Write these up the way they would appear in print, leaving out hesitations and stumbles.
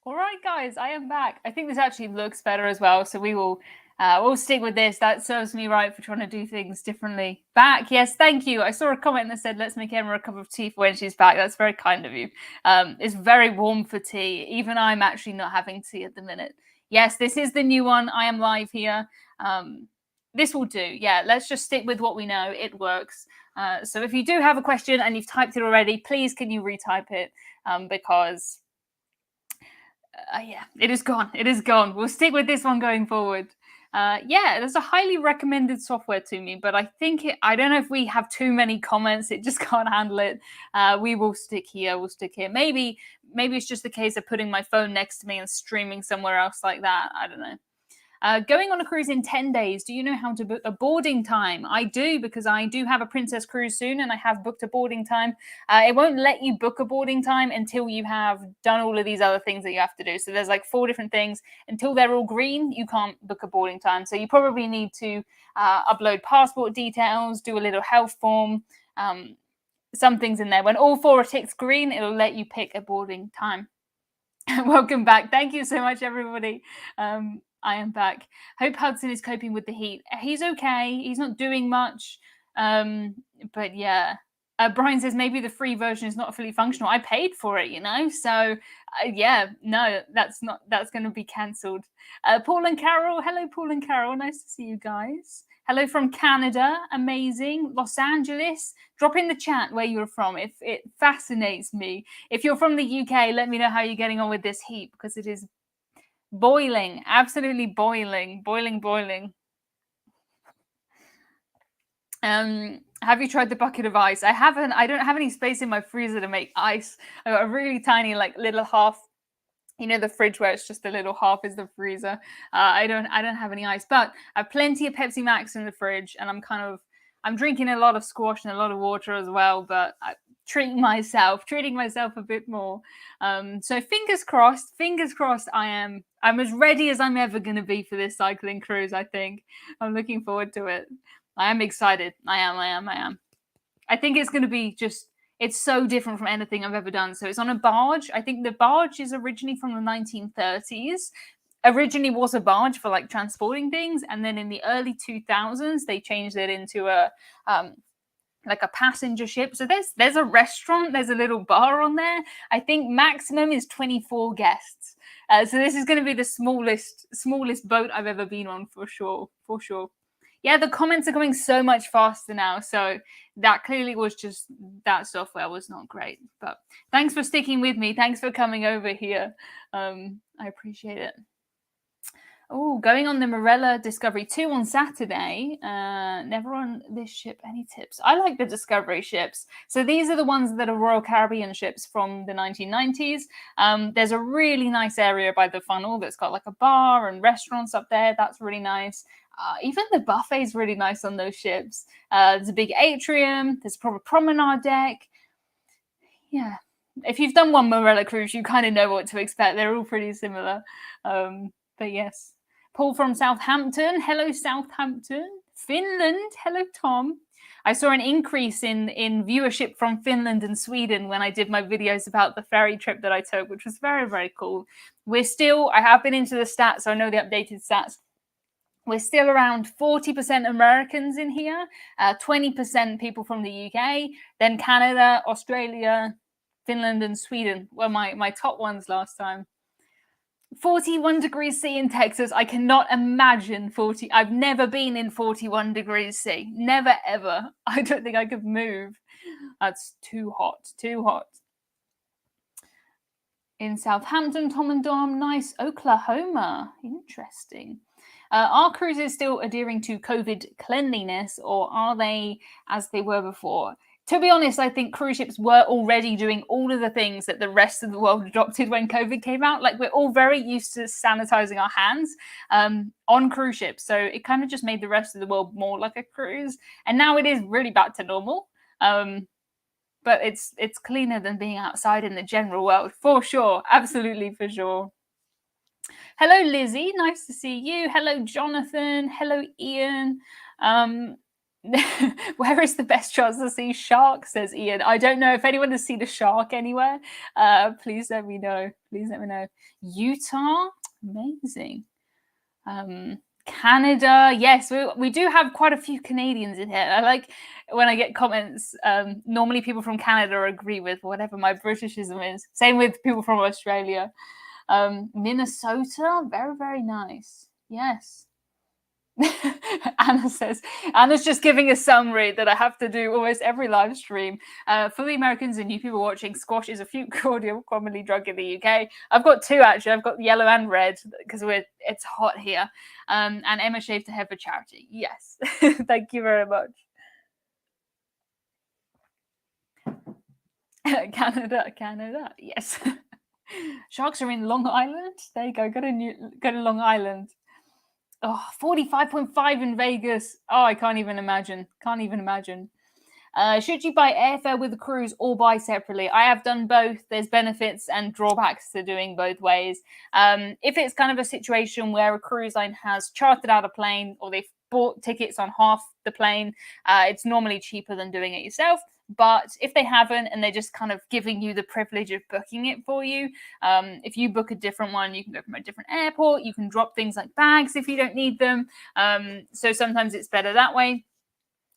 All right, guys, I am back. I think this actually looks better as well, so we'll stick with this. That serves me right for trying to do things differently. Back, yes, thank you. I saw a comment that said, "Let's make Emma a cup of tea for when she's back." That's very kind of you. It's very warm for tea. Even I'm actually not having tea at the minute. Yes, this is the new one. I am live here. This will do. Yeah, let's just stick with what we know. It works. So if you do have a question and you've typed it already, please can you retype it? Because yeah, it is gone. It is gone. We'll stick with this one going forward. Yeah, there's a highly recommended software to me, but I don't know if we have too many comments. It just can't handle it. We will stick here. We'll stick here. Maybe it's just the case of putting my phone next to me and streaming somewhere else like that. I don't know. Going on a cruise in 10 days, do you know how to book a boarding time? I do, because I do have a Princess cruise soon and I have booked a boarding time. It won't let you book a boarding time until you have done all of these other things that you have to do. So there's like 4 different things. Until they're all green, you can't book a boarding time. So you probably need to upload passport details, do a little health form, some things in there. When all 4 are ticked green, it'll let you pick a boarding time. Welcome back. Thank you so much, everybody. I am back. Hope Hudson is coping with the heat. He's okay. He's not doing much. But yeah. Brian says maybe the free version is not fully functional. I paid for it, you know. So yeah, no, that's going to be cancelled. Paul and Carol, hello, Paul and Carol. Nice to see you guys. Hello from Canada, amazing. Los Angeles, drop in the chat where you're from. If it fascinates me. If you're from the UK, let me know how you're getting on with this heat, because it is boiling, absolutely boiling. Have you tried the bucket of ice? I haven't. I don't have any space in my freezer to make ice. I've got a really tiny, like, little half. You know, the fridge where it's just a little half is the freezer. I don't have any ice, but I have plenty of Pepsi Max in the fridge, and I'm drinking a lot of squash and a lot of water as well, but I'm treating myself a bit more. So fingers crossed, I'm as ready as I'm ever going to be for this cycling cruise. I think I'm looking forward to it. I am excited. I am. I think it's going to be it's so different from anything I've ever done. So it's on a barge. I think the barge is originally from the 1930s. Originally was a barge for like transporting things, and then in the early 2000s they changed it into a like a passenger ship. So there's a restaurant, there's a little bar on there. I think maximum is 24 guests. So this is going to be the smallest boat I've ever been on, for sure. Yeah, the comments are coming so much faster now. So that clearly was just that software was not great. But thanks for sticking with me. Thanks for coming over here. I appreciate it. Oh, going on the Morella Discovery 2 on Saturday. Never on this ship. Any tips? I like the Discovery ships. So these are the ones that are Royal Caribbean ships from the 1990s. There's a really nice area by the funnel that's got like a bar and restaurants up there. That's really nice. Even the buffet is really nice on those ships. There's a big atrium. There's a proper promenade deck. Yeah. If you've done one Morella cruise, you kind of know what to expect. They're all pretty similar. But yes. Paul from Southampton. Hello, Southampton. Finland. Hello, Tom. I saw an increase in viewership from Finland and Sweden when I did my videos about the ferry trip that I took, which was very, very cool. I have been into the stats, so I know the updated stats. We're still around 40% Americans in here, 20% people from the UK, then Canada, Australia, Finland, and Sweden were my top ones last time. 41 degrees C in Texas. I cannot imagine 40. I've never been in 41 degrees C. Never, ever. I don't think I could move. That's too hot. In Southampton, Tom and Dom. Nice. Oklahoma. Interesting. Are cruises still adhering to COVID cleanliness, or are they as they were before? To be honest, I think cruise ships were already doing all of the things that the rest of the world adopted when COVID came out. Like, we're all very used to sanitizing our hands on cruise ships. So it kind of just made the rest of the world more like a cruise. And now it is really back to normal. But it's cleaner than being outside in the general world, for sure. Absolutely, for sure. Hello, Lizzie. Nice to see you. Hello, Jonathan. Hello, Ian. Where is the best chance to see sharks? Says Ian. I don't know if anyone has seen a shark anywhere. Please let me know. Please let me know. Utah, amazing. Canada, yes, we do have quite a few Canadians in here. I like when I get comments. Normally, people from Canada agree with whatever my Britishism is. Same with people from Australia. Minnesota, very, very nice. Yes. Anna says, Anna's just giving a summary that I have to do almost every live stream. For the Americans and new people watching, squash is a fruit cordial commonly drunk in the UK. I've got two actually. I've got yellow and red because it's hot here. And Emma shaved her head for charity. Yes, thank you very much. Canada, yes. Sharks are in Long Island. There you go. Go to Long Island. Oh, 45.5 in Vegas. Oh, I can't even imagine. Can't even imagine. Should you buy airfare with a cruise or buy separately? I have done both. There's benefits and drawbacks to doing both ways. If it's kind of a situation where a cruise line has chartered out a plane or they've bought tickets on half the plane, it's normally cheaper than doing it yourself. But if they haven't and they're just kind of giving you the privilege of booking it for you, if you book a different one, you can go from a different airport. You can drop things like bags if you don't need them. So sometimes it's better that way.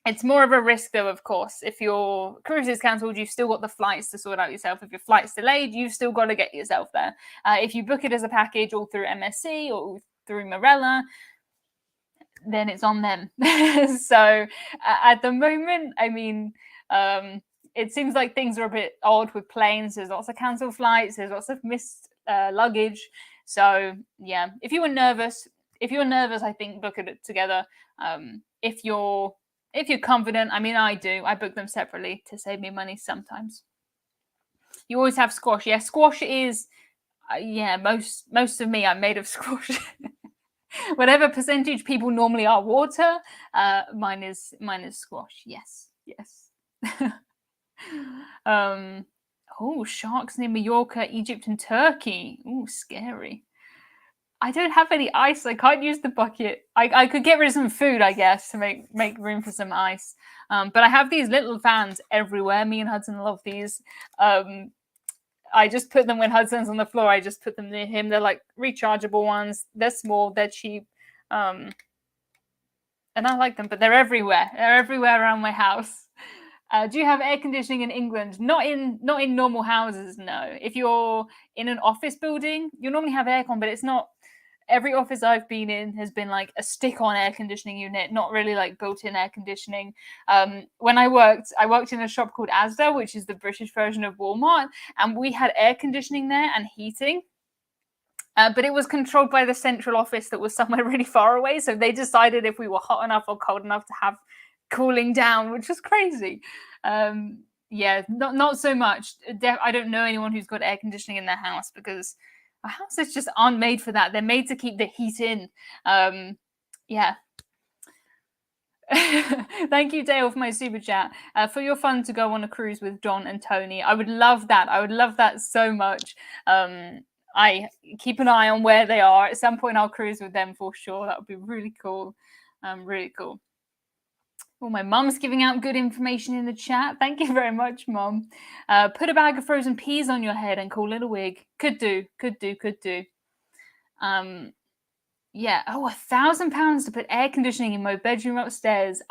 It's more of a risk, though, of course. If your cruise is cancelled, you've still got the flights to sort out yourself. If your flight's delayed, you've still got to get yourself there. If you book it as a package all through MSC or through Marella, then it's on them. So at the moment, I mean, it seems like things are a bit odd with planes. There's lots of cancelled flights. There's lots of missed luggage. So yeah, if you're nervous, I think book it together. If you're confident, I mean, I do. I book them separately to save me money sometimes. You always have squash. Yeah, squash is, most of me, I'm made of squash. Whatever percentage people normally are water, mine is squash. Yes. Sharks near Mallorca, Egypt, and Turkey. Oh, scary. I don't have any ice. I can't use the bucket. I could get rid of some food, I guess, to make room for some ice. But I have these little fans everywhere. Me and Hudson love these. I just put them when Hudson's on the floor. I just put them near him. They're like rechargeable ones. They're small. They're cheap. And I like them, but they're everywhere. They're everywhere around my house. Do you have air conditioning in England? Not in normal houses, no. If you're in an office building, you normally have aircon, but it's not. Every office I've been in has been like a stick-on air conditioning unit, not really like built-in air conditioning. When I worked in a shop called Asda, which is the British version of Walmart, and we had air conditioning there and heating. But it was controlled by the central office that was somewhere really far away. So they decided if we were hot enough or cold enough to have cooling down, which was crazy. Not so much. I don't know anyone who's got air conditioning in their house because our houses just aren't made for that. They're made to keep the heat in. Thank you, Dale, for my super chat. For your fun to go on a cruise with John and Tony. I would love that. I would love that so much. I keep an eye on where they are. At some point, I'll cruise with them for sure. That would be really cool. Really cool. Oh, my mum's giving out good information in the chat. Thank you very much, Mum. Put a bag of frozen peas on your head and call it a wig. Could do. £1,000 to put air conditioning in my bedroom upstairs.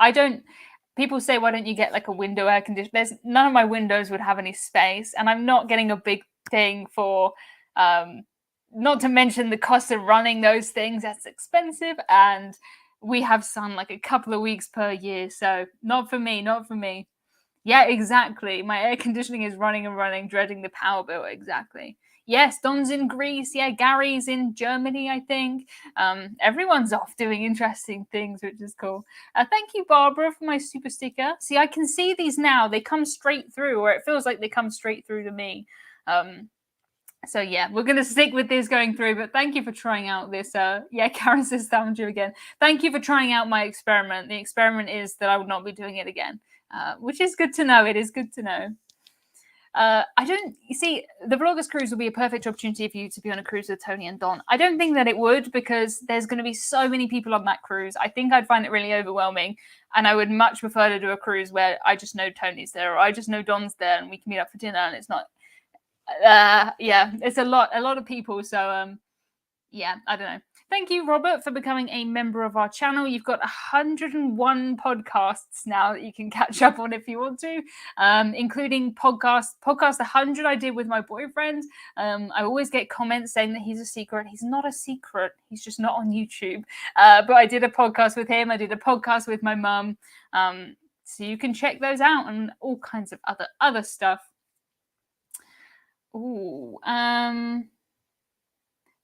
People say, why don't you get like a window air conditioner? None of my windows would have any space, and I'm not getting a big thing for, not to mention the cost of running those things. That's expensive, and we have sun like a couple of weeks per year, so not for me. Yeah, exactly. My air conditioning is running and running, dreading the power bill. Exactly. Yes, Don's in Greece. Yeah, Gary's in Germany, I think. Everyone's off doing interesting things, which is cool. Thank you, Barbara, for my super sticker. See, I can see these now. They come straight through, or it feels like they come straight through to me. So yeah, we're going to stick with this going through, but thank you for trying out this. Karen says found you again. Thank you for trying out my experiment. The experiment is that I will not be doing it again, which is good to know. It is good to know. I don't, you see, the Vloggers Cruise would be a perfect opportunity for you to be on a cruise with Tony and Don. I don't think that it would, because there's going to be so many people on that cruise. I think I'd find it really overwhelming, and I would much prefer to do a cruise where I just know Tony's there, or I just know Don's there, and we can meet up for dinner, and it's not, yeah, it's a lot of people. So, yeah, I don't know. Thank you, Robert, for becoming a member of our channel. You've got 101 podcasts now that you can catch up on if you want to, including podcast 100 I did with my boyfriend. I always get comments saying that he's a secret. He's not a secret. He's just not on YouTube. But I did a podcast with him. I did a podcast with my mum. So you can check those out, and all kinds of other stuff. Ooh,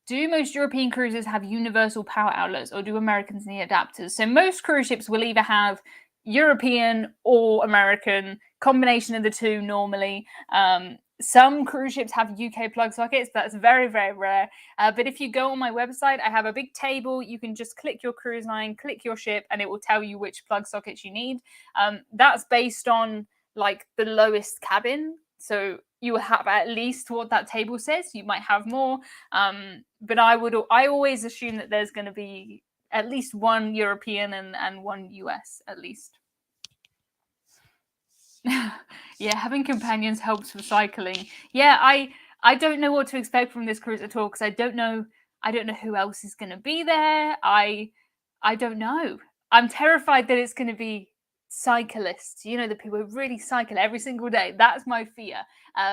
do most European cruises have universal power outlets, or do Americans need adapters? So most cruise ships will either have European or American, combination of the two normally. Some cruise ships have UK plug sockets. That's very, very rare. But if you go on my website, I have a big table. You can just click your cruise line, click your ship, and it will tell you which plug sockets you need. That's based on like the lowest cabin. So you will have at least what that table says. You might have more. But I always assume that there's going to be at least one European and one US at least. Yeah, having companions helps with cycling. Yeah, I don't know what to expect from this cruise at all, because I don't know who else is going to be there. I don't know. I'm terrified that it's going to be cyclists, the people who really cycle every single day. That's my fear,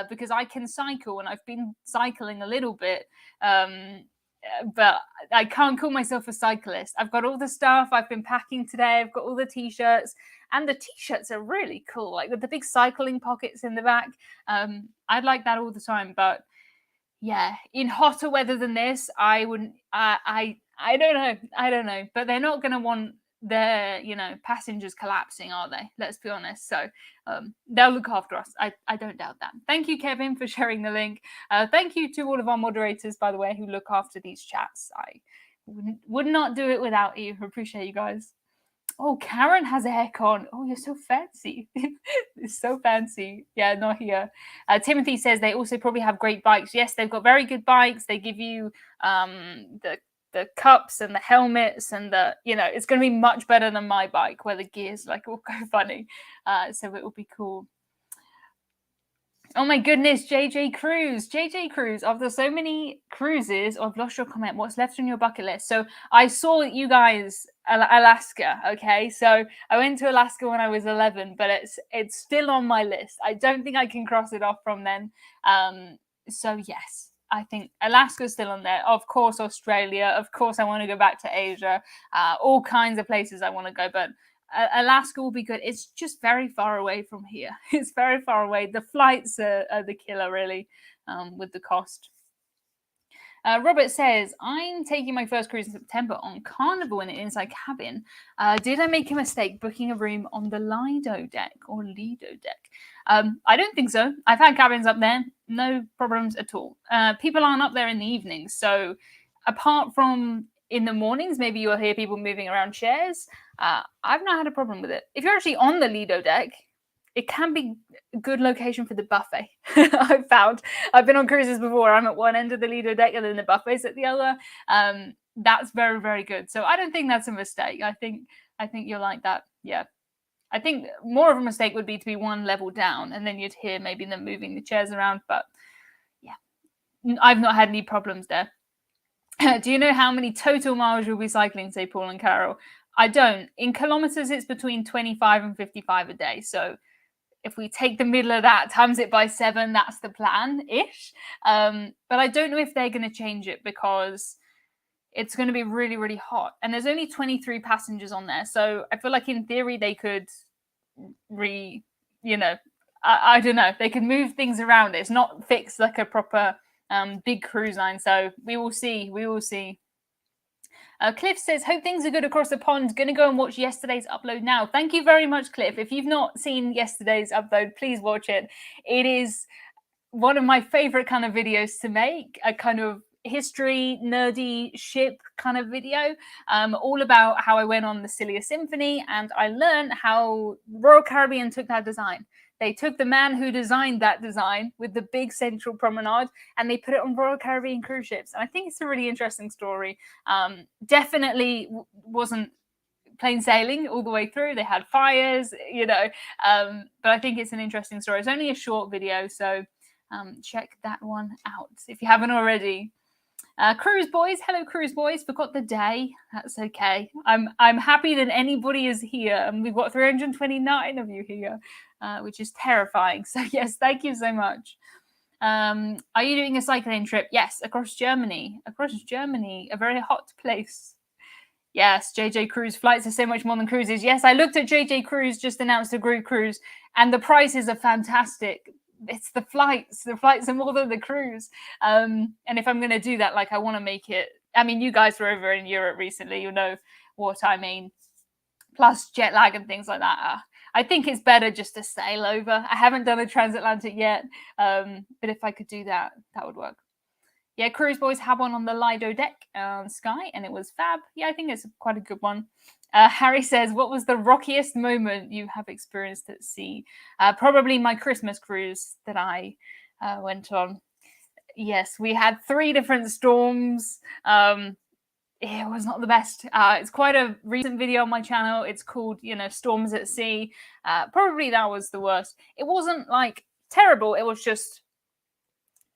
because I can cycle, and I've been cycling a little bit, but I can't call myself a cyclist. I've got all the stuff. I've been packing today. I've got all the t-shirts, and the t-shirts are really cool, like with the big cycling pockets in the back. I'd like that all the time, but yeah, in hotter weather than this, I wouldn't. I don't know, but they're not going to want their passengers collapsing, are they? Let's be honest. So they'll look after us. I don't doubt that. Thank you, Kevin, for sharing the link. Thank you to all of our moderators, by the way, who look after these chats. I would not do it without you. Appreciate you guys. Oh, Karen has a aircon. Oh, you're so fancy. It's so fancy. Yeah, not here. Timothy says they also probably have great bikes. Yes, they've got very good bikes. They give you the cups and the helmets, and it's going to be much better than my bike, where the gears all go funny. So it will be cool. Oh my goodness, JJ Cruise. After so many cruises, I've lost your comment. What's left on your bucket list? So I saw you guys Alaska. Okay, so I went to Alaska when I was 11, but it's still on my list. I don't think I can cross it off from then. So yes, I think Alaska's still on there. Of course, Australia. Of course, I want to go back to Asia. All kinds of places I want to go, but Alaska will be good. It's just very far away from here. It's very far away. The flights are the killer, really, with the cost. Robert says, I'm taking my first cruise in September on Carnival in an inside cabin. Did I make a mistake booking a room on the Lido deck or Lido deck? I don't think so. I've had cabins up there. No problems at all. People aren't up there in the evenings. So apart from in the mornings, maybe you'll hear people moving around chairs. I've not had a problem with it. If you're actually on the Lido deck, it can be a good location for the buffet. I've found. I've been on cruises before. I'm at one end of the Lido deck, and then the buffet's at the other. That's very, very good. So I don't think that's a mistake. I think you'll like that. Yeah. I think more of a mistake would be to be one level down, and then you'd hear maybe them moving the chairs around. But yeah, I've not had any problems there. Do you know how many total miles you'll be cycling, say Paul and Carol? I don't. In kilometers, it's between 25 and 55 a day. So if we take the middle of that, times it by 7, that's the plan-ish. But I don't know if they're going to change it, because it's going to be really, really hot. And there's only 23 passengers on there. So I feel like in theory they could I don't know. They could move things around. It's not fixed like a proper big cruise line. So we will see. Cliff says, hope things are good across the pond. Going to go and watch yesterday's upload now. Thank you very much, Cliff. If you've not seen yesterday's upload, please watch it. It is one of my favorite kind of videos to make, a kind of history, nerdy ship kind of video, all about how I went on the Celia Symphony, and I learned how Royal Caribbean took that design. They took the man who designed that design with the big central promenade and they put it on Royal Caribbean cruise ships. And I think it's a really interesting story. Definitely wasn't plain sailing all the way through. They had fires, but I think it's an interesting story. It's only a short video, so check that one out if you haven't already. Cruise boys, hello cruise boys. Forgot the day. That's okay. I'm happy that anybody is here, and we've got 329 of you here, which is terrifying. So yes, thank you so much. Are you doing a cycling trip? Yes, across Germany. Across Germany, a very hot place. Yes, JJ Cruise flights are so much more than cruises. Yes, I looked at JJ Cruise just announced a group cruise, and the prices are fantastic. It's the flights. The flights are more than the cruise. And if I'm going to do that, like I want to make it. I mean, you guys were over in Europe recently. You know what I mean. Plus jet lag and things like that. I think it's better just to sail over. I haven't done a transatlantic yet, but if I could do that, that would work. Yeah, Cruise Boys had one on the Lido deck on Sky, and it was fab. Yeah, I think it's quite a good one. Harry says, what was the rockiest moment you have experienced at sea? Probably my Christmas cruise that I went on. Yes, we had 3 different storms. It was not the best. It's quite a recent video on my channel. It's called, Storms at Sea. Probably that was the worst. It wasn't like terrible. It was just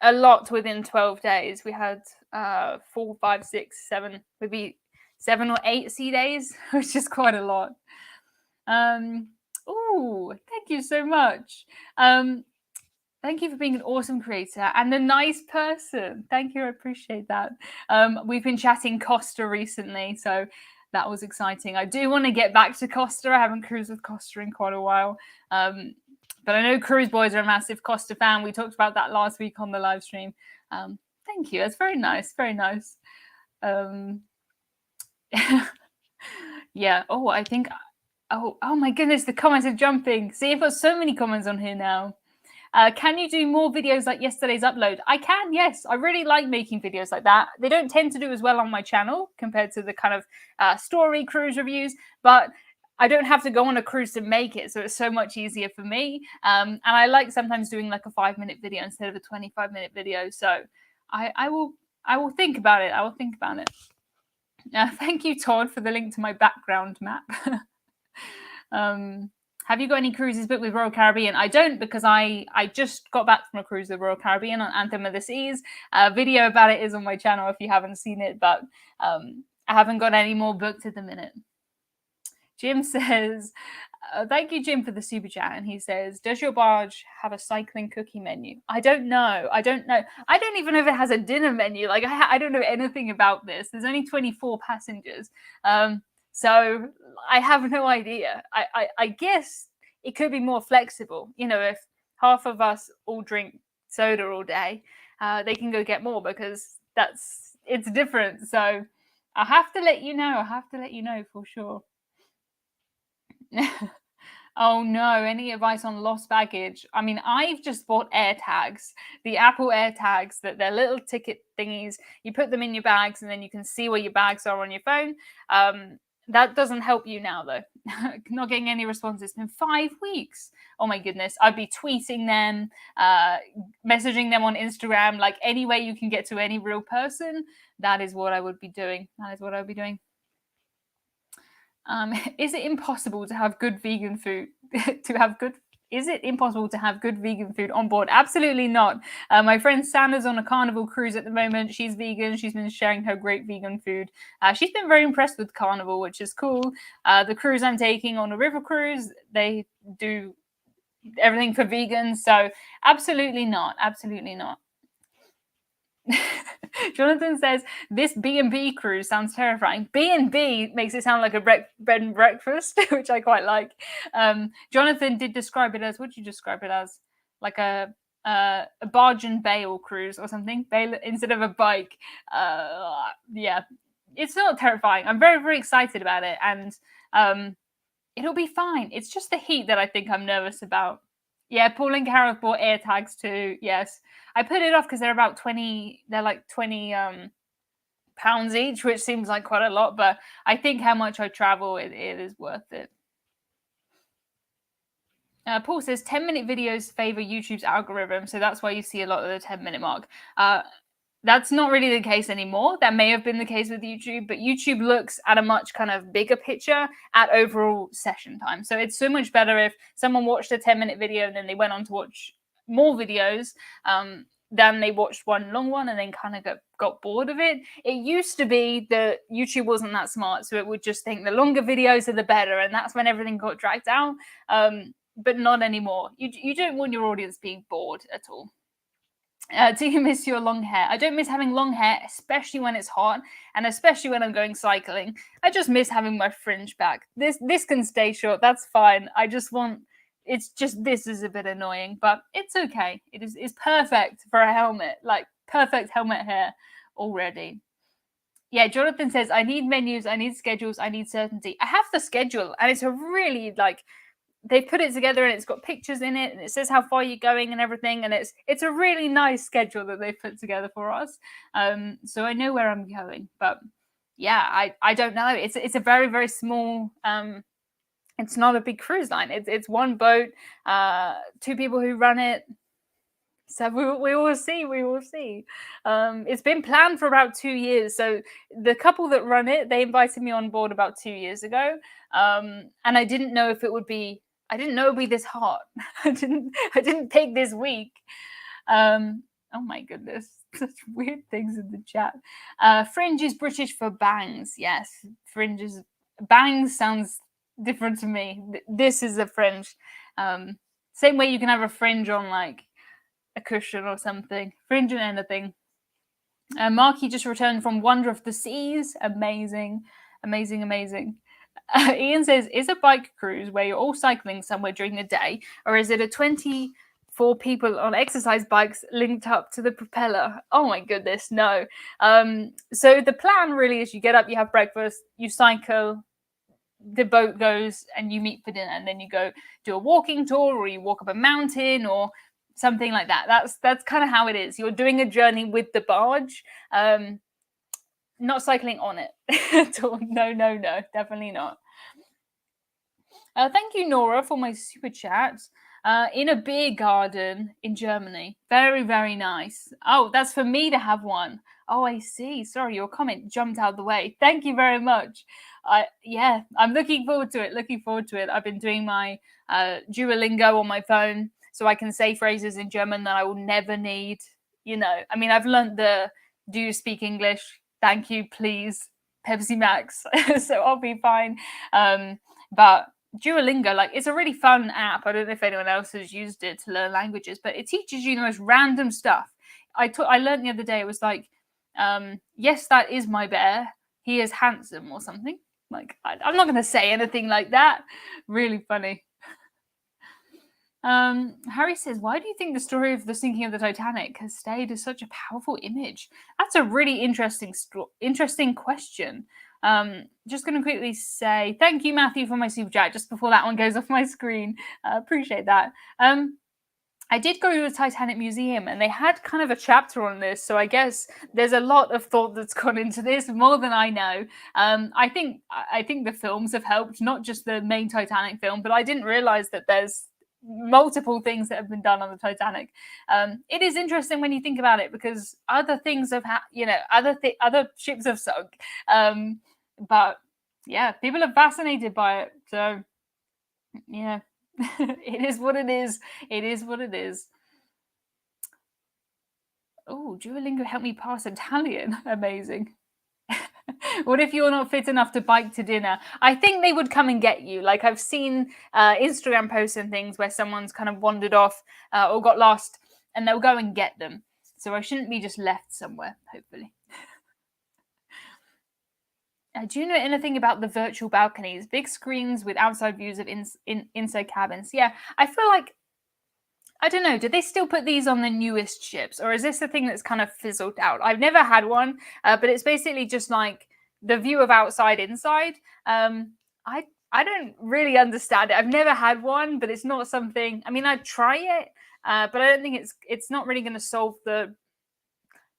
a lot within 12 days. We had 4, 5, 6, 7, maybe 7 or 8 sea days, which is quite a lot. Oh, thank you so much. Thank you for being an awesome creator and a nice person. Thank you, I appreciate that. We've been chatting Costa recently, so that was exciting. I do want to get back to Costa. I haven't cruised with Costa in quite a while. But I know Cruise Boys are a massive Costa fan. We talked about that last week on the live stream. Thank you. That's very nice. Very nice. Yeah. Oh, I think. Oh my goodness, the comments are jumping. See, I've got so many comments on here now. Can you do more videos like yesterday's upload? I can, yes. I really like making videos like that. They don't tend to do as well on my channel compared to the kind of story cruise reviews, but I don't have to go on a cruise to make it, so it's so much easier for me. And I like sometimes doing like a 5-minute video instead of a 25-minute video. So I will think about it. I will think about it. Thank you, Todd, for the link to my background map. Have you got any cruises booked with Royal Caribbean? I don't, because I just got back from a cruise with Royal Caribbean on Anthem of the Seas. A video about it is on my channel if you haven't seen it, but I haven't got any more booked at the minute. Jim says, thank you, Jim, for the super chat. And he says, does your barge have a cycling cookie menu? I don't know. I don't even know if it has a dinner menu. Like, I don't know anything about this. There's only 24 passengers. So I have no idea. I guess it could be more flexible. If half of us all drink soda all day, they can go get more because it's different. So I have to let you know. I have to let you know for sure. Oh no, any advice on lost baggage? I mean, I've just bought air tags, the Apple air tags, that they're little ticket thingies. You put them in your bags and then you can see where your bags are on your phone. That doesn't help you now, though. Not getting any response. It's been 5 weeks. Oh my goodness. I'd be tweeting them, messaging them on Instagram, like any way you can get to any real person. That is what I would be doing. That is what I would be doing. Is it impossible to have good vegan food? Is it impossible to have good vegan food on board? Absolutely not. My friend Sanna's on a Carnival cruise at the moment. She's vegan. She's been sharing her great vegan food. She's been very impressed with Carnival, which is cool. The cruise I'm taking on a river cruise, they do everything for vegans. So absolutely not. Absolutely not. Jonathan says, this B&B cruise sounds terrifying. B&B makes it sound like a bread and breakfast, which I quite like. Jonathan did describe it as, what did you describe it as? Like a barge and bale cruise or something, bale instead of a bike. Yeah, it's not terrifying. I'm very, very excited about it, and it'll be fine. It's just the heat that I think I'm nervous about. Yeah, Paul and Carol have bought air tags too. Yes, I put it off because they're about 20. They're like 20 pounds each, which seems like quite a lot. But I think how much I travel, it is worth it. Paul says 10-minute videos favor YouTube's algorithm, so that's why you see a lot of the 10-minute mark. That's not really the case anymore. That may have been the case with YouTube, but YouTube looks at a much kind of bigger picture at overall session time. So it's so much better if someone watched a 10-minute video and then they went on to watch more videos than they watched one long one and then kind of got bored of it. It used to be that YouTube wasn't that smart, so it would just think the longer videos are the better, and that's when everything got dragged out. But not anymore. You don't want your audience being bored at all. Do you miss your long hair? I don't miss having long hair, especially when it's hot, and especially when I'm going cycling. I just miss having my fringe back. This can stay short. That's fine. I just want. It's just this is a bit annoying, but it's okay. It's perfect for a helmet, like perfect helmet hair already. Yeah, Jonathan says I need menus, I need schedules, I need certainty. I have the schedule, and it's a really like they've put it together and it's got pictures in it and it says how far you're going and everything, and it's a really nice schedule that they've put together for us, so I know where I'm going. But yeah, I don't know, it's a very, very small it's not a big cruise line. It's one boat, two people who run it. So we will see. We will see. It's been planned for about 2 years. So the couple that run it, they invited me on board about 2 years ago, and I didn't know if it would be. I didn't know it would be this hot. I didn't pick this week. Oh my goodness, such weird things in the chat. Fringe is British for bangs. Yes, fringe is bangs sounds different to me. This is a fringe. Same way you can have a fringe on like a cushion or something. Fringe and anything. Marky just returned from Wonder of the Seas. Amazing, amazing, amazing. Ian says, is a bike cruise where you're all cycling somewhere during the day, or is it a 24 people on exercise bikes linked up to the propeller? Oh my goodness, no. So the plan really is you get up, you have breakfast, you cycle, the boat goes and you meet for dinner, and then you go do a walking tour or you walk up a mountain or something like that. That's kind of how it is. You're doing a journey with the barge, not cycling on it at all. No, definitely not. Thank you, Nora, for my super chat. In a beer garden in Germany. Very, very nice. Oh, that's for me to have one. Oh, I see. Sorry, your comment jumped out of the way. Thank you very much. Yeah, I'm looking forward to it. I've been doing my Duolingo on my phone, so I can say phrases in German that I will never need. I mean, I've learned the do you speak English? Thank you, please. Pepsi Max. So I'll be fine. But Duolingo, like, it's a really fun app. I don't know if anyone else has used it to learn languages, but it teaches you the most random stuff. I learned the other day, it was like, yes, that is my bear. He is handsome or something. Like, I'm not going to say anything like that. Really funny. Harry says, why do you think the story of the sinking of the Titanic has stayed as such a powerful image? That's a really interesting question. Just going to quickly say thank you, Matthew, for my super chat just before that one goes off my screen. Appreciate that. I did go to the Titanic Museum and they had kind of a chapter on this, so I guess there's a lot of thought that's gone into this, more than I know. I think the films have helped, not just the main Titanic film, but I didn't realize that there's multiple things that have been done on the Titanic. It is interesting when you think about it, because other things have other ships have sunk. But yeah, people are fascinated by it. So yeah, it is what it is. It is what it is. Oh, Duolingo helped me pass Italian. Amazing. What if you're not fit enough to bike to dinner? I think they would come and get you. Like, I've seen Instagram posts and things where someone's kind of wandered off or got lost, and they'll go and get them. So I shouldn't be just left somewhere, hopefully. Do you know anything about the virtual balconies? Big screens with outside views of inside cabins. Yeah, I feel like, I don't know, do they still put these on the newest ships, or is this the thing that's kind of fizzled out? I've never had one, but it's basically just like the view of outside inside. I don't really understand it. I've never had one, but it's not something, I mean, I'd try it, but I don't think it's not really going to solve the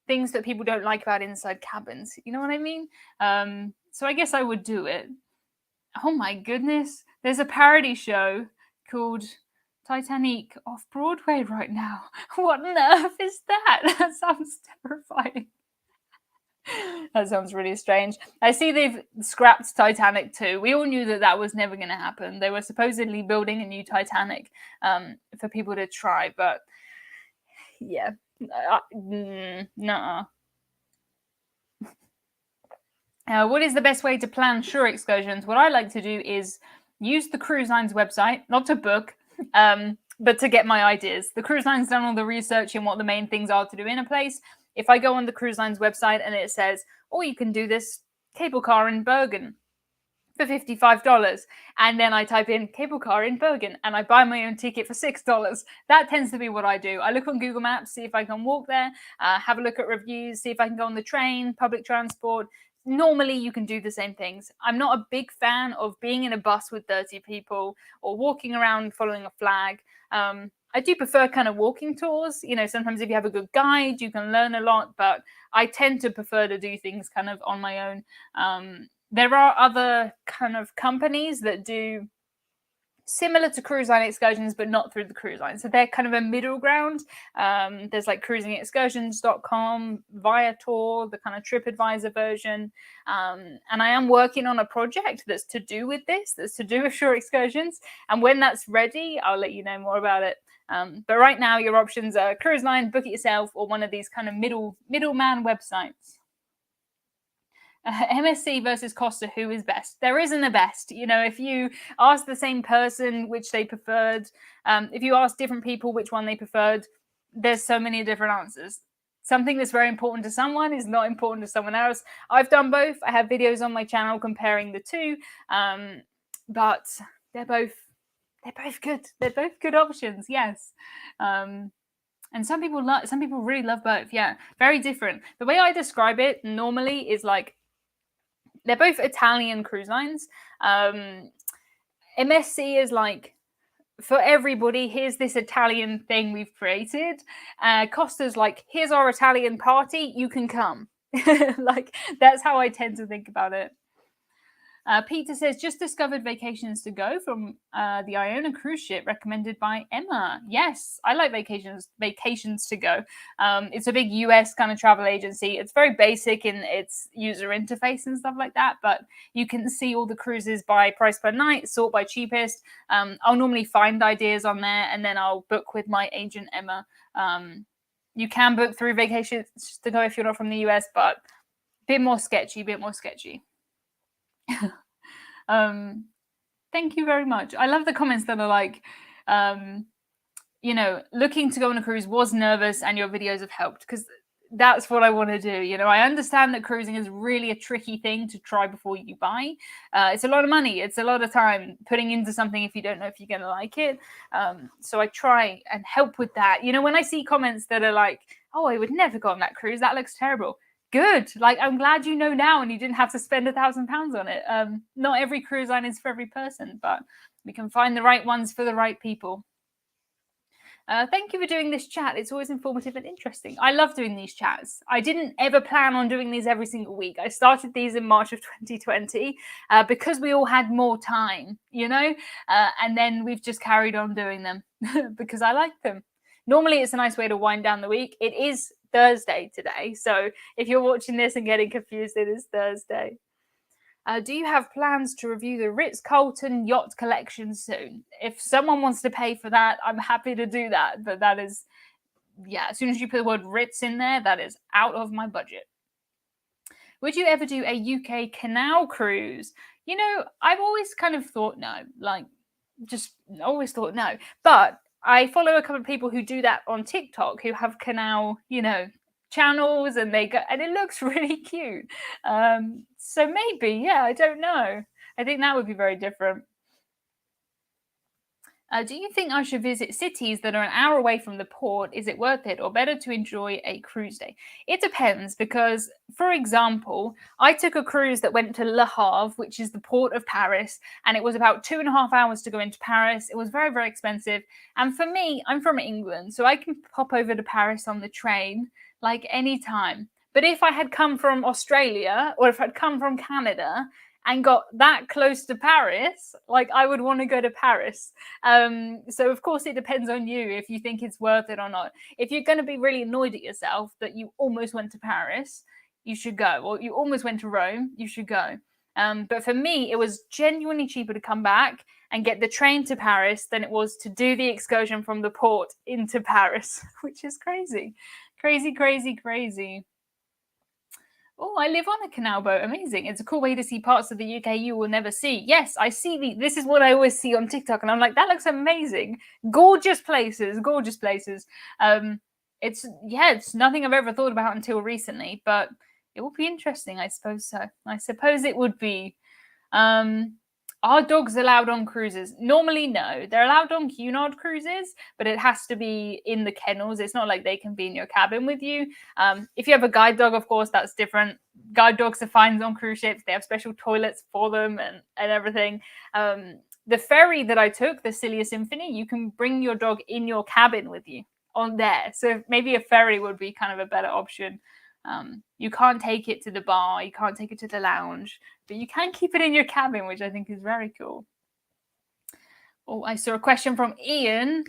things that people don't like about inside cabins. You know what I mean? So I guess I would do it. Oh my goodness. There's a parody show called Titanic off Broadway right now. What on earth is that? That sounds terrifying. That sounds really strange. I see they've scrapped Titanic too. We all knew that that was never going to happen. They were supposedly building a new Titanic for people to try, but yeah, nah. What is the best way to plan shore excursions? What I like to do is use the cruise line's website, not to book, but to get my ideas. The cruise line's done all the research in what the main things are to do in a place. If I go on the cruise line's website and it says, oh, you can do this cable car in Bergen for $55, and then I type in cable car in Bergen and I buy my own ticket for $6, that tends to be what I do. I look on Google Maps, see if I can walk there, have a look at reviews, see if I can go on the train, public transport. Normally you can do the same things. I'm not a big fan of being in a bus with 30 people or walking around following a flag. I do prefer kind of walking tours. You know, sometimes if you have a good guide, you can learn a lot, but I tend to prefer to do things kind of on my own. There are other kind of companies that do similar to cruise line excursions, but not through the cruise line. So they're kind of a middle ground. There's like cruisingexcursions.com, Viator, the kind of TripAdvisor version. And I am working on a project that's to do with this, that's to do with shore excursions. And when that's ready, I'll let you know more about it. But right now, your options are cruise line, book it yourself, or one of these kind of middleman websites. MSC versus Costa, who is best? There isn't a best. You know, if you ask the same person which they preferred, if you ask different people which one they preferred, there's so many different answers. Something that's very important to someone is not important to someone else. I've done both. I have videos on my channel comparing the two, but they're both good. They're both good options. Yes. And some people really love both. Yeah, very different. The way I describe it normally is like, they're both Italian cruise lines. MSC is like, for everybody, here's this Italian thing we've created. Costa's like, here's our Italian party, you can come. Like, that's how I tend to think about it. Peter says, just discovered Vacations to Go from the Iona cruise ship recommended by Emma. Yes, I like Vacations to Go. It's a big US kind of travel agency. It's very basic in its user interface and stuff like that, but you can see all the cruises by price per night, sort by cheapest. I'll normally find ideas on there and then I'll book with my agent, Emma. You can book through Vacations to Go if you're not from the US, but a bit more sketchy. Thank you very much. I love the comments that are like, you know, looking to go on a cruise, was nervous, and your videos have helped, because that's what I want to do. You know, I understand that cruising is really a tricky thing to try before you buy. It's a lot of money. It's a lot of time putting into something if you don't know if you're going to like it. So I try and help with that. You know, when I see comments that are like, oh, I would never go on that cruise, that looks terrible. Good. Like, I'm glad you know now and you didn't have to spend £1,000 on it. Not every cruise line is for every person, but we can find the right ones for the right people. Thank you for doing this chat. It's always informative and interesting. I love doing these chats. I didn't ever plan on doing these every single week. I started these in March of 2020 because we all had more time, you know, and then we've just carried on doing them because I like them. Normally, it's a nice way to wind down the week. It is Thursday today, so if you're watching this and getting confused, it is Thursday. Do you have plans to review the Ritz-Carlton yacht collection soon? If someone wants to pay for that, I'm happy to do that, but that is, yeah, as soon as you put the word Ritz in there, that is out of my budget. Would you ever do a UK canal cruise? You know, I've always kind of thought no, like, just always thought no, but I follow a couple of people who do that on TikTok, who have canal, you know, channels, and they go, and it looks really cute. So maybe, yeah, I don't know. I think that would be very different. Do you think I should visit cities that are an hour away from the port? Is it worth it, or better to enjoy a cruise day? It depends, because, for example, I took a cruise that went to Le Havre, which is the port of Paris, and it was about 2.5 hours to go into Paris. It was very, very expensive. And for me, I'm from England, so I can pop over to Paris on the train, like, anytime. But if I had come from Australia, or if I'd come from Canada, and got that close to Paris, like I would want to go to Paris. So of course it depends on you if you think it's worth it or not. If you're going to be really annoyed at yourself that you almost went to Paris, you should go. Or you almost went to Rome, you should go. But for me, it was genuinely cheaper to come back and get the train to Paris than it was to do the excursion from the port into Paris, which is crazy. Crazy, crazy, crazy. Oh, I live on a canal boat. Amazing. It's a cool way to see parts of the UK you will never see. Yes, I see this is what I always see on TikTok, and I'm like, that looks amazing. Gorgeous places, gorgeous places. It's nothing I've ever thought about until recently, but it will be interesting, I suppose so. I suppose it would be. Are dogs allowed on cruises? Normally, no. They're allowed on Cunard cruises, but it has to be in the kennels. It's not like they can be in your cabin with you. If you have a guide dog, of course, that's different. Guide dogs are fine on cruise ships. They have special toilets for them and everything. The ferry that I took, the Celia Symphony, you can bring your dog in your cabin with you on there. So maybe a ferry would be kind of a better option. You can't take it to the bar, you can't take it to the lounge, but you can keep it in your cabin, which I think is very cool. Oh, I saw a question from Ian.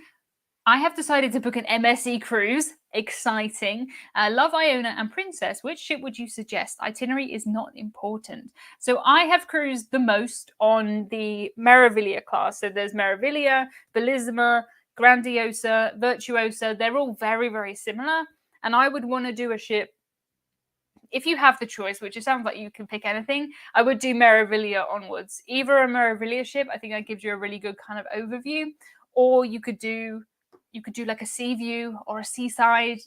I have decided to book an MSC cruise. Exciting. Love Iona and Princess. Which ship would you suggest? Itinerary is not important. So I have cruised the most on the Meraviglia class. So there's Meraviglia, Bellissima, Grandiosa, Virtuosa. They're all very, very similar. And I would want to do a ship, if you have the choice, which it sounds like you can pick anything, I would do Meraviglia onwards. Either a Meraviglia ship, I think that gives you a really good kind of overview, or you could do like a sea view or a seaside.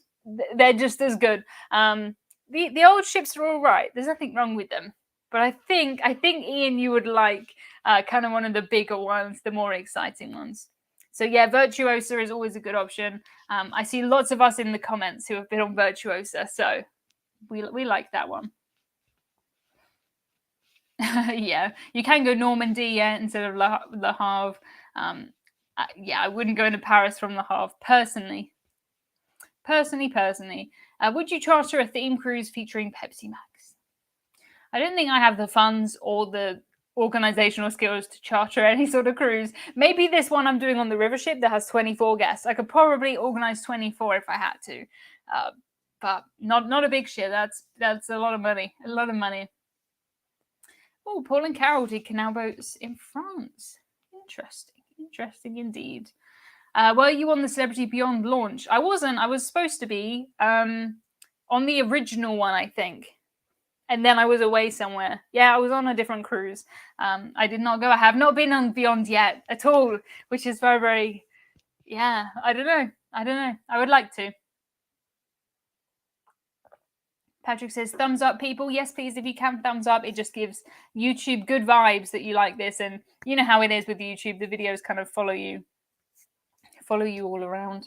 They're just as good. The old ships are all right. There's nothing wrong with them. But I think Ian, you would like kind of one of the bigger ones, the more exciting ones. So yeah, Virtuosa is always a good option. I see lots of us in the comments who have been on Virtuosa, so we like that one. Yeah, you can go Normandy instead of Le Havre. Yeah, I wouldn't go into Paris from Le Havre personally. Would you charter a theme cruise featuring Pepsi Max? I don't think I have the funds or the organizational skills to charter any sort of cruise. Maybe this one I'm doing on the river ship that has 24 guests. I could probably organize 24 if I had to. But not a big ship. That's a lot of money. A lot of money. Oh, Paul and Carol did canal boats in France. Interesting indeed. Were you on the Celebrity Beyond launch? I wasn't. I was supposed to be on the original one, I think. And then I was away somewhere. Yeah, I was on a different cruise. I did not go. I have not been on Beyond yet at all, which is very, very, yeah, I don't know. I would like to. Patrick says, thumbs up, people. Yes, please, if you can, thumbs up. It just gives YouTube good vibes that you like this. And you know how it is with YouTube. The videos kind of follow you all around.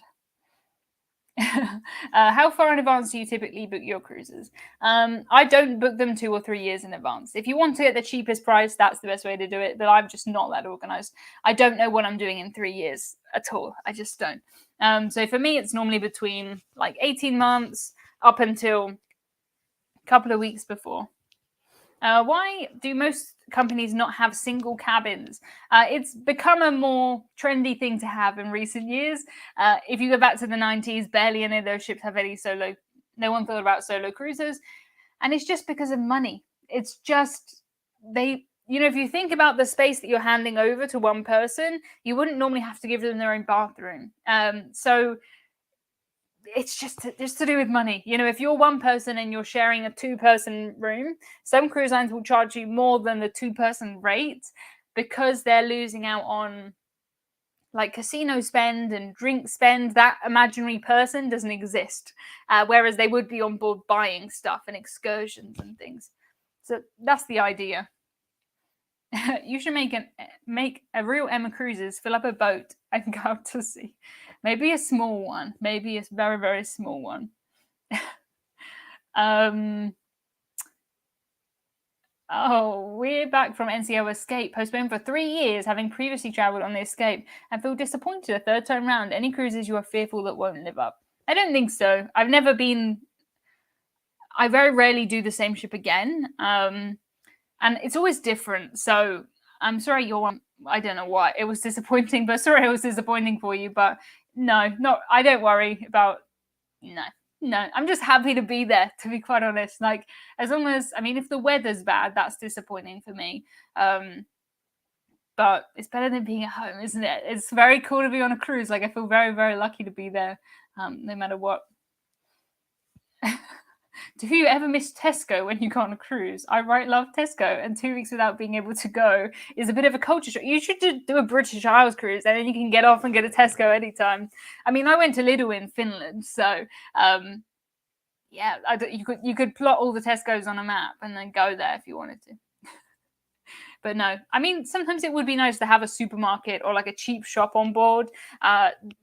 How far in advance do you typically book your cruises? I don't book them 2 or 3 years in advance. If you want to get the cheapest price, that's the best way to do it. But I'm just not that organized. I don't know what I'm doing in 3 years at all. I just don't. So for me, it's normally between like 18 months up until couple of weeks before. Why do most companies not have single cabins? It's become a more trendy thing to have in recent years. If you go back to the 90s, barely any of those ships have any solo. No one thought about solo cruises. And it's just because of money. It's just if you think about the space that you're handing over to one person, you wouldn't normally have to give them their own bathroom. So it's just to do with money. If you're one person and you're sharing a 2-person room, some cruise lines will charge you more than the 2-person rate because they're losing out on like casino spend and drink spend. That imaginary person doesn't exist, whereas they would be on board buying stuff and excursions and things. So that's the idea. You should make a real Emma Cruises, fill up a boat and go out to sea. Maybe a small one. Maybe a very, very small one. We're back from NCO Escape, postponed for 3 years, having previously travelled on the Escape and feel disappointed a third time round. Any cruises you are fearful that won't live up? I don't think so. I've never been. I very rarely do the same ship again. and it's always different. So I'm sorry I don't know why it was disappointing, but sorry it was disappointing for you. But no, not I don't worry about no. No, I'm just happy to be there, to be quite honest. Like, as long as, I mean, if the weather's bad, that's disappointing for me. But it's better than being at home, isn't it? It's very cool to be on a cruise. Like, I feel very, very lucky to be there, no matter what. Do you ever miss Tesco when you go on a cruise? I love Tesco, and 2 weeks without being able to go is a bit of a culture shock. You should do a British Isles cruise, and then you can get off and get a Tesco anytime. I mean, I went to Lidl in Finland, so yeah, you could plot all the Tesco's on a map and then go there if you wanted to. But no, I mean, sometimes it would be nice to have a supermarket or like a cheap shop on board.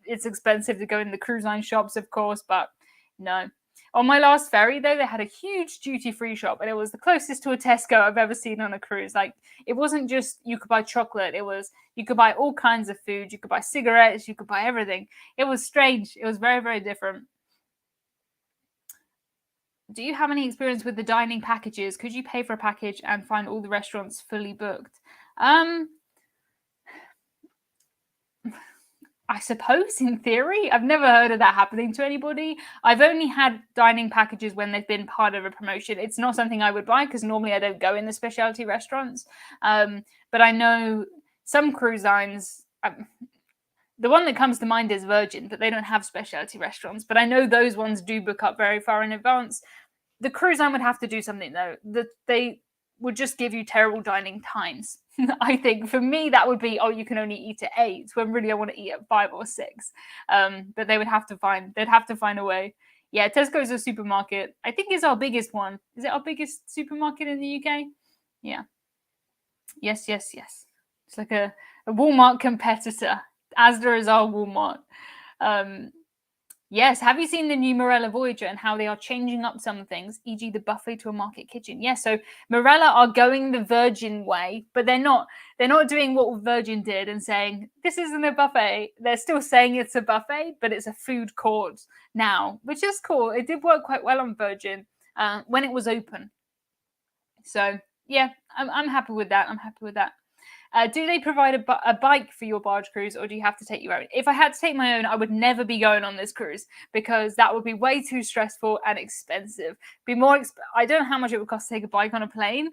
It's expensive to go in the cruise line shops, of course, but no. On my last ferry, though, they had a huge duty-free shop, and it was the closest to a Tesco I've ever seen on a cruise. Like, it wasn't just you could buy chocolate. It was you could buy all kinds of food. You could buy cigarettes. You could buy everything. It was strange. It was very, very different. Do you have any experience with the dining packages? Could you pay for a package and find all the restaurants fully booked? I suppose in theory. I've never heard of that happening to anybody. I've only had dining packages when they've been part of a promotion. It's not something I would buy because normally I don't go in the specialty restaurants. But I know some cruise lines. The one that comes to mind is Virgin, but they don't have specialty restaurants. But I know those ones do book up very far in advance. The cruise line would have to do something though. That they would just give you terrible dining times. I think for me that would be, oh, you can only eat at 8 when really I want to eat at 5 or 6. But they'd have to find a way. Yeah, Tesco's a supermarket. I think it's our biggest one. Is it our biggest supermarket in the UK? Yeah. Yes. It's like a Walmart competitor. Asda is our Walmart. Yes. Have you seen the new Marella Voyager and how they are changing up some things, e.g., the buffet to a market kitchen? Yes. So Marella are going the Virgin way, but they're not doing what Virgin did and saying this isn't a buffet. They're still saying it's a buffet, but it's a food court now, which is cool. It did work quite well on Virgin when it was open. So yeah, I'm happy with that. Do they provide a bike for your barge cruise, or do you have to take your own? If I had to take my own, I would never be going on this cruise because that would be way too stressful and expensive. I don't know how much it would cost to take a bike on a plane.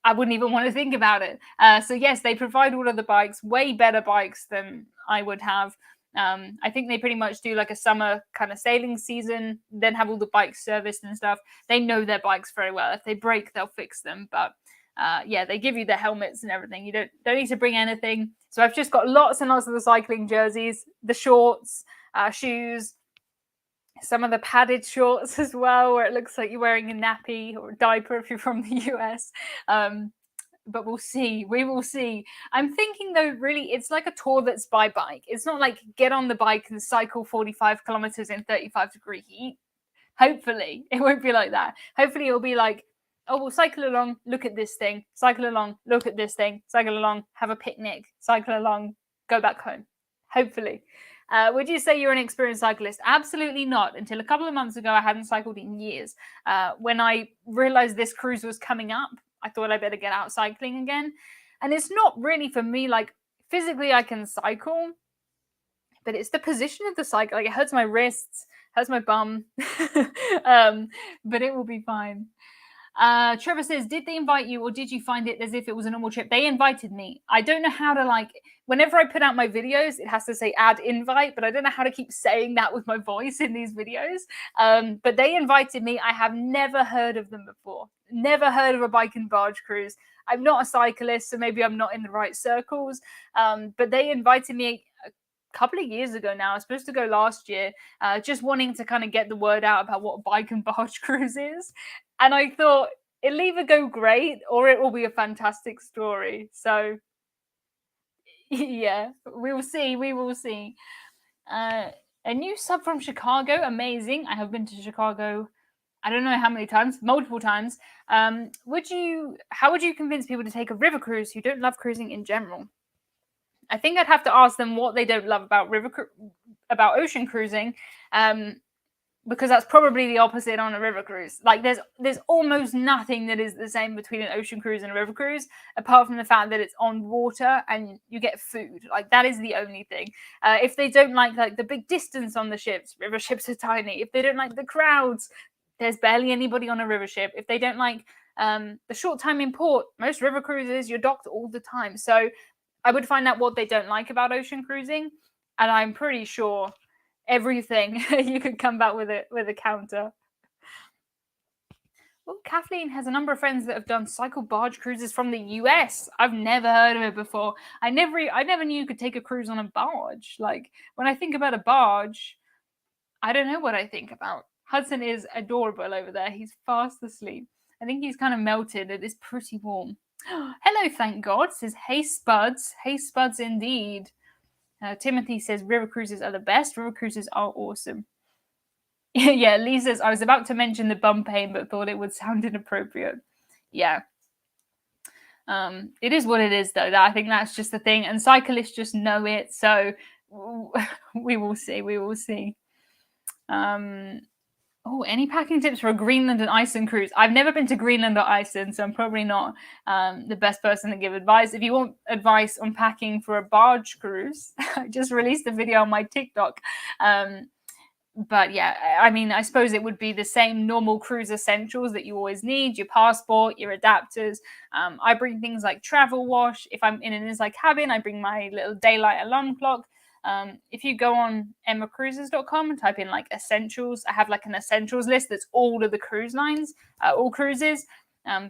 I wouldn't even want to think about it. So yes, they provide all of the bikes, way better bikes than I would have. I think they pretty much do like a summer kind of sailing season, then have all the bikes serviced and stuff. They know their bikes very well. If they break, they'll fix them. But yeah, they give you the helmets and everything. You don't need to bring anything. So I've just got lots and lots of the cycling jerseys, the shorts, shoes, some of the padded shorts as well, where it looks like you're wearing a nappy or a diaper if you're from the US. But we'll see. We will see. I'm thinking though, really, it's like a tour that's by bike. It's not like get on the bike and cycle 45 kilometers in 35-degree heat. Hopefully, it won't be like that. Hopefully, it'll be like, oh, we'll cycle along, look at this thing, cycle along, look at this thing, cycle along, have a picnic, cycle along, go back home. Hopefully. Would you say you're an experienced cyclist? Absolutely not. Until a couple of months ago, I hadn't cycled in years. When I realized this cruise was coming up, I thought I better get out cycling again. And it's not really for me, like physically I can cycle, but it's the position of the cycle. Like it hurts my wrists, hurts my bum, but it will be fine. Trevor says, did they invite you or did you find it as if it was a normal trip? They invited me. I don't know how to whenever I put out my videos, it has to say add invite, but I don't know how to keep saying that with my voice in these videos. But they invited me. I have never heard of them before. Never heard of a bike and barge cruise. I'm not a cyclist, so maybe I'm not in the right circles. But they invited me a couple of years ago now. I was supposed to go last year, just wanting to kind of get the word out about what a bike and barge cruise is. And I thought it'll either go great or it will be a fantastic story. So yeah, we will see. A new sub from Chicago. Amazing. I have been to Chicago, I don't know how many times, multiple times. How would you convince people to take a river cruise who don't love cruising in general? I think I'd have to ask them what they don't love about ocean cruising. because that's probably the opposite on a river cruise. Like there's almost nothing that is the same between an ocean cruise and a river cruise, apart from the fact that it's on water and you get food. Like that is the only thing. If they don't like the big distance on the ships, river ships are tiny. If they don't like the crowds, there's barely anybody on a river ship. If they don't like the short time in port, most river cruises you're docked all the time. So I would find out what they don't like about ocean cruising, and I'm pretty sure everything you could come back with a counter. Well, Kathleen has a number of friends that have done cycle barge cruises from the US. I've never heard of it before. I never knew you could take a cruise on a barge. Like when I think about a barge, I don't know what I think about. Hudson is adorable over there. He's fast asleep. I think he's kind of melted. It is pretty warm. Hello, thank God. Says, hey, Spuds. Hey, Spuds, indeed. Timothy says, river cruises are the best. River cruises are awesome. Yeah, Lee says, I was about to mention the bum pain, but thought it would sound inappropriate. Yeah. It is what it is, though. I think that's just the thing. And cyclists just know it. So we will see. We will see. Oh, any packing tips for a Greenland and Iceland cruise? I've never been to Greenland or Iceland, so I'm probably not the best person to give advice. If you want advice on packing for a barge cruise, I just released a video on my TikTok. But yeah, I mean, I suppose it would be the same normal cruise essentials that you always need: your passport, your adapters. I bring things like travel wash. If I'm in an inside cabin, I bring my little daylight alarm clock. If you go on emmacruises.com and type in like essentials, I have like an essentials list that's all of the cruise lines, all cruises.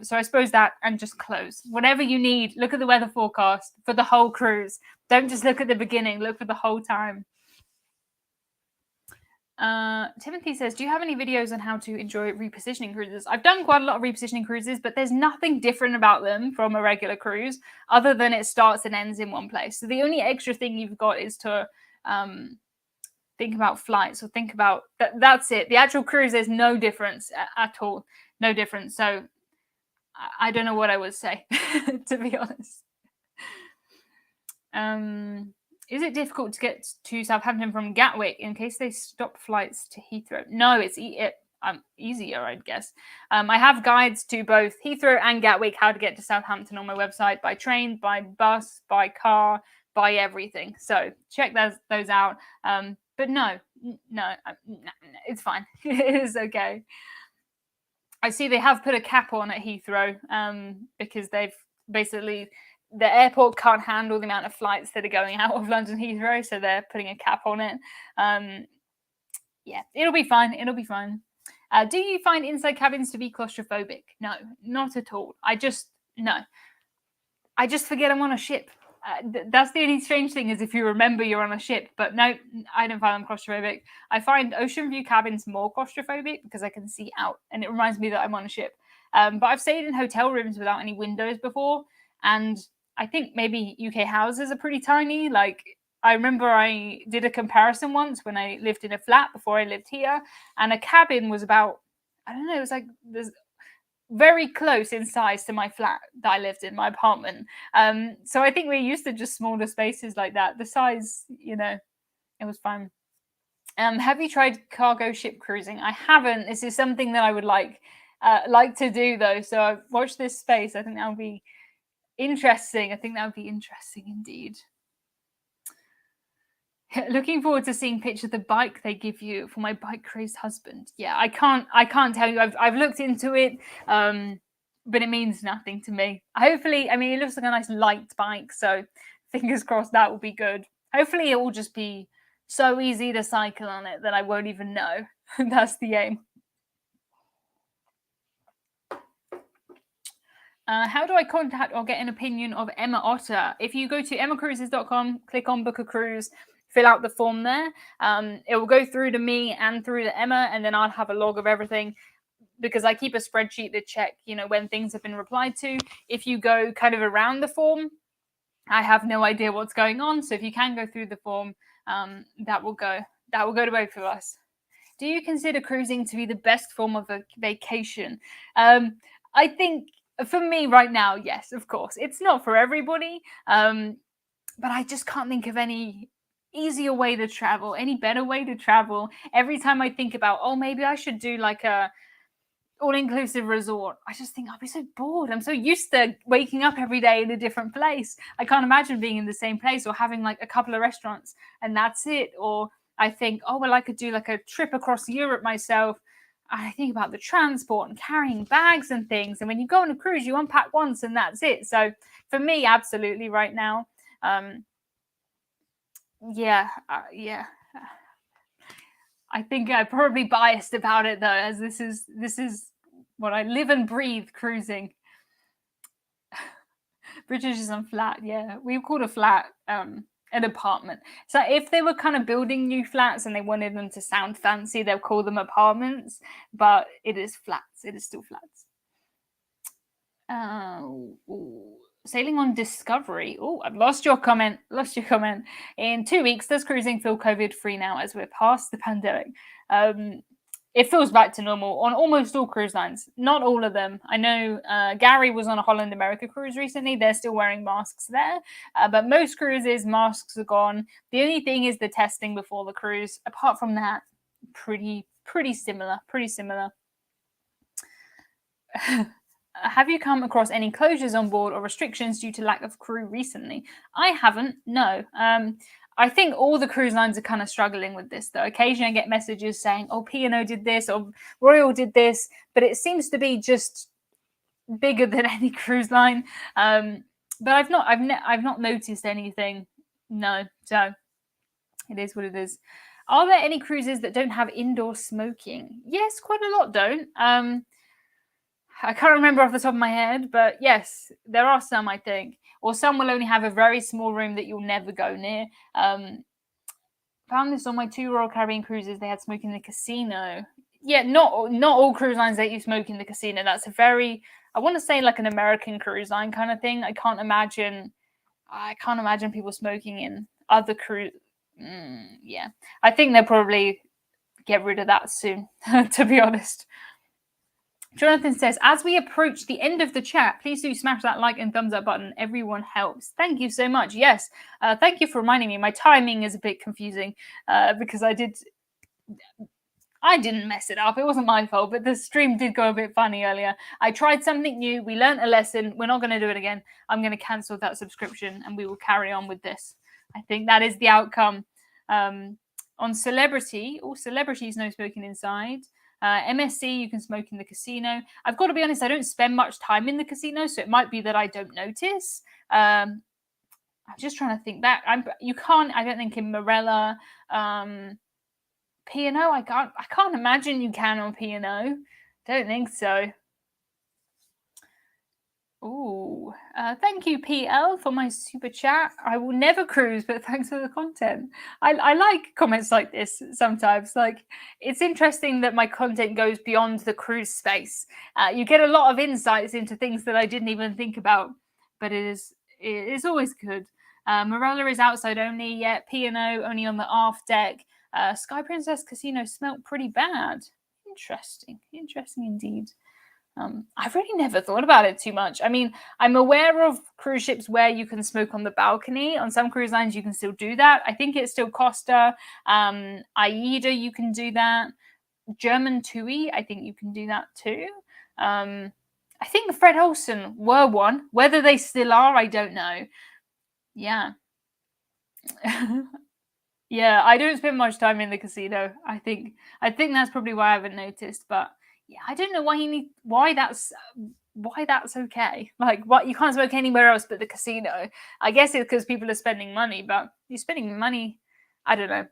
So I suppose that, and just clothes, whatever you need. Look at the weather forecast for the whole cruise. Don't just look at the beginning, look for the whole time. Timothy says, do you have any videos on how to enjoy repositioning cruises? I've done quite a lot of repositioning cruises, but there's nothing different about them from a regular cruise other than it starts and ends in one place. So the only extra thing you've got is to think about flights, or think about that's it. The actual cruise, there's no difference at all. No difference. So I don't know what I would say, to be honest. Is it difficult to get to Southampton from Gatwick in case they stop flights to Heathrow? No, it's easier, I'd guess. I have guides to both Heathrow and Gatwick, how to get to Southampton, on my website, by train, by bus, by car, by everything. So check those out. But no, it's fine. It is okay. I see they have put a cap on at Heathrow because they've basically, the airport can't handle the amount of flights that are going out of London Heathrow, so they're putting a cap on it. Yeah, it'll be fine. It'll be fine. Do you find inside cabins to be claustrophobic? No, not at all. I just forget I'm on a ship. That's the only strange thing, is if you remember you're on a ship. But no, I don't find them claustrophobic. I find ocean view cabins more claustrophobic because I can see out, and it reminds me that I'm on a ship. But I've stayed in hotel rooms without any windows before, and I think maybe UK houses are pretty tiny. Like, I remember I did a comparison once when I lived in a flat before I lived here, and a cabin was about, I don't know, it was like this very close in size to my flat that I lived in, my apartment. So I think we're used to just smaller spaces like that. The size, it was fun. Have you tried cargo ship cruising? I haven't. This is something that I would like to do, though. So watch this space. I think that would be interesting. I think that would be interesting indeed. Looking forward to seeing pictures of the bike they give you for my bike crazed husband. Yeah, I can't tell you. I've looked into it, but it means nothing to me. Hopefully, I mean, it looks like a nice light bike, so fingers crossed that will be good. Hopefully, it will just be so easy to cycle on it that I won't even know. That's the aim. How do I contact or get an opinion of Emma Otter? If you go to emmacruises.com, click on book a cruise, fill out the form there. It will go through to me and through to Emma, and then I'll have a log of everything, because I keep a spreadsheet to check, when things have been replied to. If you go kind of around the form, I have no idea what's going on. So if you can go through the form, that will go to both of us. Do you consider cruising to be the best form of a vacation? I think for me right now, yes, of course. It's not for everybody, but I just can't think of any easier way to travel, any better way to travel. Every time I think about, oh, maybe I should do like a all-inclusive resort, I just think I'll be so bored. I'm so used to waking up every day in a different place. I can't imagine being in the same place or having like a couple of restaurants and that's it. Or I think, oh, well, I could do like a trip across Europe myself. I think about the transport and carrying bags and things. And when you go on a cruise, you unpack once and that's it. So for me, absolutely right now. Yeah. I think I'm probably biased about it though, as this is what I live and breathe, cruising. British is on flat, yeah. We called a flat an apartment. So if they were kind of building new flats and they wanted them to sound fancy, they'll call them apartments. But it is flats. It is still flats. Sailing on Discovery. Oh, I've lost your comment. In 2 weeks, does cruising feel COVID-free now as we're past the pandemic? It feels back to normal on almost all cruise lines. Not all of them. I know Gary was on a Holland America cruise recently. They're still wearing masks there. But most cruises, masks are gone. The only thing is the testing before the cruise. Apart from that, pretty similar. Have you come across any closures on board or restrictions due to lack of crew recently? I haven't, no. I think all the cruise lines are kind of struggling with this, though. Occasionally I get messages saying, oh, P&O did this or Royal did this, but it seems to be just bigger than any cruise line. But I've not noticed anything, no. So it is what it is. Are there any cruises that don't have indoor smoking? Yes, quite a lot don't. I can't remember off the top of my head, but yes, there are some, I think. Or some will only have a very small room that you'll never go near. Found this on my 2 Royal Caribbean cruises. They had smoking in the casino. Yeah, not all cruise lines let you smoke in the casino. That's a very, I want to say like an American cruise line kind of thing. I can't imagine people smoking in other cruise. Yeah, I think they'll probably get rid of that soon, to be honest. Jonathan says, as we approach the end of the chat, please do smash that like and thumbs up button. Everyone helps. Thank you so much. Yes, thank you for reminding me. My timing is a bit confusing because I didn't mess it up. It wasn't my fault, but the stream did go a bit funny earlier. I tried something new. We learned a lesson. We're not going to do it again. I'm going to cancel that subscription and we will carry on with this. I think that is the outcome. On Celebrity, all celebrities no smoking inside. MSC, you can smoke in the casino. I've got to be honest, I don't spend much time in the casino, so it might be that I don't notice. I'm just trying to think back. I don't think in Morella, P&O, I can't imagine you can on P&O. Don't think so. Ooh, thank you, PL, for my super chat. I will never cruise, but thanks for the content. I like comments like this sometimes. Like, it's interesting that my content goes beyond the cruise space. You get a lot of insights into things that I didn't even think about, but it is always good. Morella is outside only, yet P&O only on the aft deck. Sky Princess Casino smelt pretty bad. Interesting indeed. I've really never thought about it too much. I mean, I'm aware of cruise ships where you can smoke on the balcony. On some cruise lines, you can still do that. I think it's still Costa. AIDA, you can do that. German TUI, I think you can do that too. I think Fred Olsen were one. Whether they still are, I don't know. Yeah. Yeah, I don't spend much time in the casino. I think that's probably why I haven't noticed, but yeah, I don't know why that's okay. Like, what, you can't smoke anywhere else but the casino. I guess it's because people are spending money, but you're spending money. I don't know.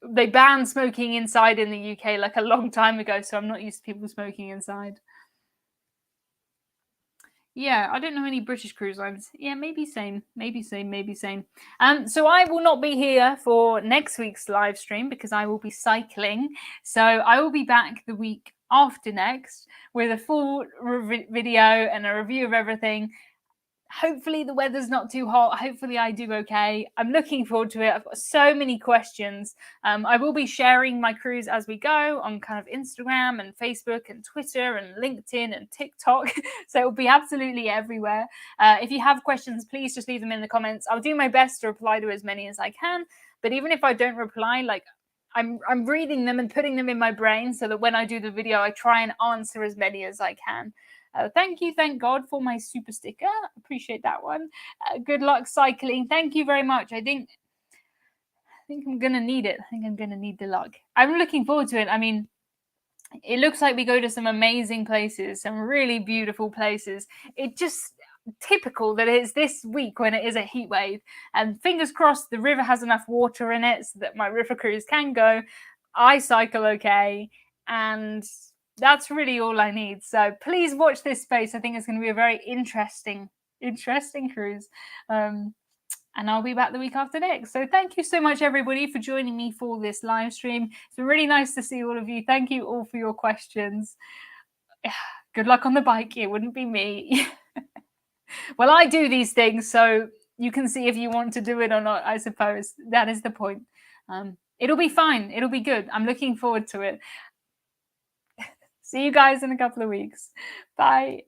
They banned smoking inside in the UK like a long time ago, so I'm not used to people smoking inside. Yeah, I don't know any British cruise lines. Yeah, maybe same. So I will not be here for next week's live stream because I will be cycling. So I will be back the week after next with a full video and a review of everything. hopefully the weather's not too hot. Hopefully I do okay. I'm looking forward to it. I've got so many questions. I will be sharing my cruise as we go on kind of Instagram and Facebook and Twitter and LinkedIn and TikTok. So it will be absolutely everywhere. If you have questions, please just leave them in the comments. I'll do my best to reply to as many as I can. But even if I don't reply, like I'm reading them and putting them in my brain so that when I do the video, I try and answer as many as I can. Thank you, thank God for my super sticker. Appreciate that one. Good luck cycling. Thank you very much. I think I'm gonna need it. I think I'm gonna need the luck. I'm looking forward to it. I mean, it looks like we go to some amazing places, some really beautiful places. It just typical that it's this week when it is a heat wave. And fingers crossed the river has enough water in it so that my river cruise can go. I cycle okay, and that's really all I need. So please watch this space. I think it's going to be a very interesting cruise. And I'll be back the week after next. So thank you so much, everybody, for joining me for this live stream. It's been really nice to see all of you. Thank you all for your questions. Good luck on the bike. It wouldn't be me. Well, I do these things, so you can see if you want to do it or not, I suppose. That is the point. It'll be fine. It'll be good. I'm looking forward to it. See you guys in a couple of weeks. Bye.